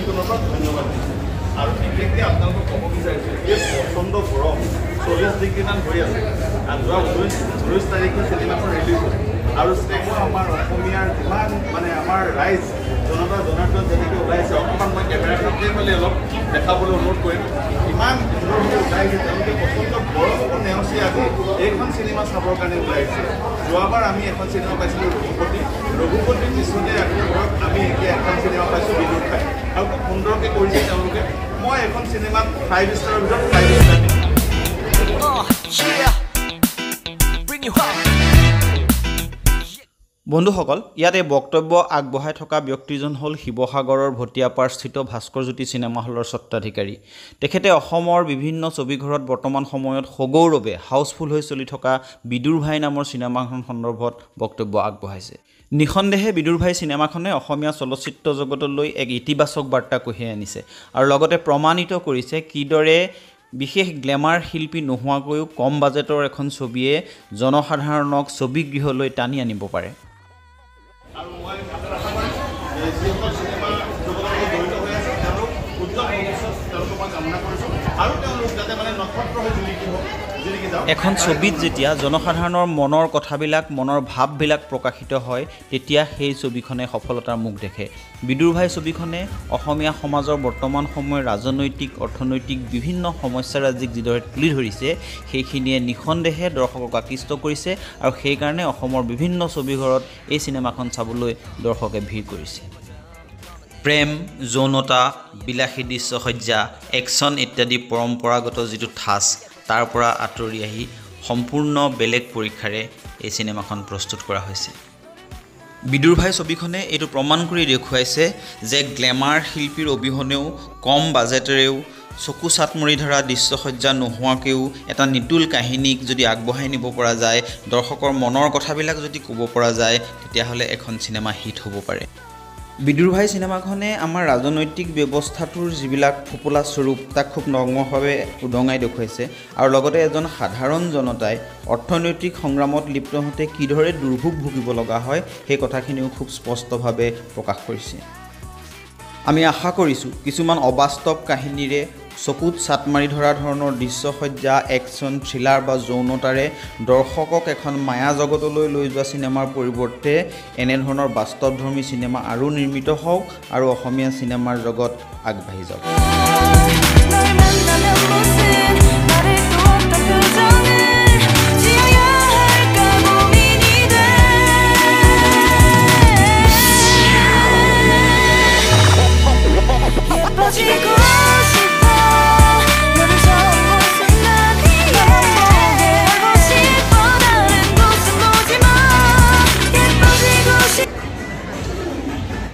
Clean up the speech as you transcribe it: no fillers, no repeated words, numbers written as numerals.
দৃষ্টিকোণৰ পৰা ধন্যবাদ দিছোঁ আৰু বিশেষকৈ আপোনালোকক ক'ব বিচাৰিছোঁ এই প্ৰচণ্ড গৰম 40 ডিগ্ৰীমান হৈ আছে আৰু যোৱা 19 তাৰিখে চিনেমাখন ৰিলিজ হ'ল আৰু শ্ৰেণীও আমাৰ অসমীয়াৰ যিমান মানে আমাৰ ৰাইজ জনতা জনাৰ্দন যেনেকৈ ওলাইছে অকণমান মই কেমেৰাটো ফালে অলপ দেখাবলৈ অনুৰোধ কৰিম ইমান সুন্দৰভাৱে ওলাইছে তেওঁলোকে প্ৰচণ্ড গৰমকো নেওচি আজি এইখন চিনেমা চাবৰ কাৰণে ওলাইছে যোৱাবাৰ আমি এখন চিনেমা পাইছিলোঁ ৰঘুপতিৰ পিছতে ধৰক আমি এতিয়া এখন চিনেমা পাইছোঁ বিদুৰ ভাই আৰু খুব সুন্দৰকৈ কৰিছে তেওঁলোকে মই এখন চিনেমাত 5 ষ্টাৰৰ ভিতৰত 5 ষ্টাৰ দিম বন্ধুসকল ইয়াতে বক্তব্য আগবঢ়াই থকা ব্যক্তিজন হ'ল শিৱসাগৰৰ ভটিয়াপাৰস্থিত ভাস্কৰজ্যোতি চিনেমা হলৰ স্বত্বাধিকাৰী তেখেতে অসমৰ বিভিন্ন ছবিঘৰত বৰ্তমান সময়ত সগৌৰৱে হাউচফুল হৈ চলি থকা বিদুৰ ভাই নামৰ চিনেমাখন সন্দৰ্ভত বক্তব্য আগবঢ়াইছে নিখন্দেহে বিদুৰ ভাই চিনেমাখনে অসমীয়া চলচ্চিত্ৰ জগতলৈ এক ইতিবাচক বাৰ্তা কঢ়িয়াই আনিছে আৰু লগতে প্ৰমাণিত কৰিছে কিদৰে বিশেষ গ্লেমাৰ শিল্পী নোহোৱাকৈও কম বাজেটৰ এখন ছবিয়ে জনসাধাৰণক ছবিগৃহলৈ টানি আনিব পাৰে আৰু মই আশা কৰিছোঁ যিসকল চিনেমা জগতৰ লগত জড়িত হৈ আছে তেওঁলোক উজ্জ্বল ভৱিষ্যত তেওঁলোকক মই কামনা কৰিছোঁ আৰু তেওঁলোক যাতে মানে নক্ষত্ৰ হৈ জিলিকি যাওক এখন ছবিত যেতিয়া জনসাধাৰণৰ মনৰ কথাবিলাক মনৰ ভাৱবিলাক প্ৰকাশিত হয় তেতিয়া সেই ছবিখনে সফলতাৰ মুখ দেখে বিদুৰ ভাই ছবিখনে অসমীয়া সমাজৰ বৰ্তমান সময়ৰ ৰাজনৈতিক অৰ্থনৈতিক বিভিন্ন সমস্যাৰাজিক যিদৰে তুলি ধৰিছে সেইখিনিয়ে নিখন্দেহে দৰ্শকক আকৃষ্ট কৰিছে আৰু সেইকাৰণে অসমৰ বিভিন্ন ছবিঘৰত এই চিনেমাখন চাবলৈ দৰ্শকে ভিৰ কৰিছে প্ৰেম যৌনতা বিলাসী দৃশ্যসজ্জা একশ্যন ইত্যাদি পৰম্পৰাগত যিটো ঠাঁচ তাৰ পৰা আঁতৰি আহি সম্পূৰ্ণ বেলেগ পৰীক্ষাৰে এই চিনেমাখন প্ৰস্তুত কৰা হৈছে বিদুৰ ভাই ছবিখনে এইটো প্ৰমাণ কৰি দেখুৱাইছে যে গ্লেমাৰ শিল্পীৰ অবিহনেও কম বাজেটেৰেও চকু চাটমৰি ধৰা দৃশ্যসজ্জা নোহোৱাকৈও এটা নিতুল কাহিনীক যদি আগবঢ়াই নিব পৰা যায় দৰ্শকৰ মনৰ কথাবিলাক যদি ক'ব পৰা যায় তেতিয়াহ'লে এখন চিনেমা হিট হ'ব পাৰে বিদুৰ ভাই চিনেমাখনে আমাৰ ৰাজনৈতিক ব্যৱস্থাটোৰ যিবিলাক ফোপোলা স্বৰূপ তাক খুব নগ্নভাৱে উদঙাই দেখুৱাইছে আৰু লগতে এজন সাধাৰণ জনতাই অৰ্থনৈতিক সংগ্ৰামত লিপ্ত হওঁতে কিদৰে দুৰ্ভোগ ভুগিব লগা হয় সেই কথাখিনিও খুব স্পষ্টভাৱে প্ৰকাশ কৰিছে আমি আশা কৰিছোঁ কিছুমান অবাস্তৱ কাহিনীৰে চকুত চাট মাৰি ধৰা ধৰণৰ দৃশ্যসজ্জা একশ্যন থ্ৰিলাৰ বা যৌনতাৰে দৰ্শকক এখন মায়া জগতলৈ লৈ যোৱা চিনেমাৰ পৰিৱৰ্তে এনেধৰণৰ বাস্তৱধৰ্মী চিনেমা আৰু নিৰ্মিত হওক আৰু অসমীয়া চিনেমাৰ জগত আগবাঢ়ি যাওক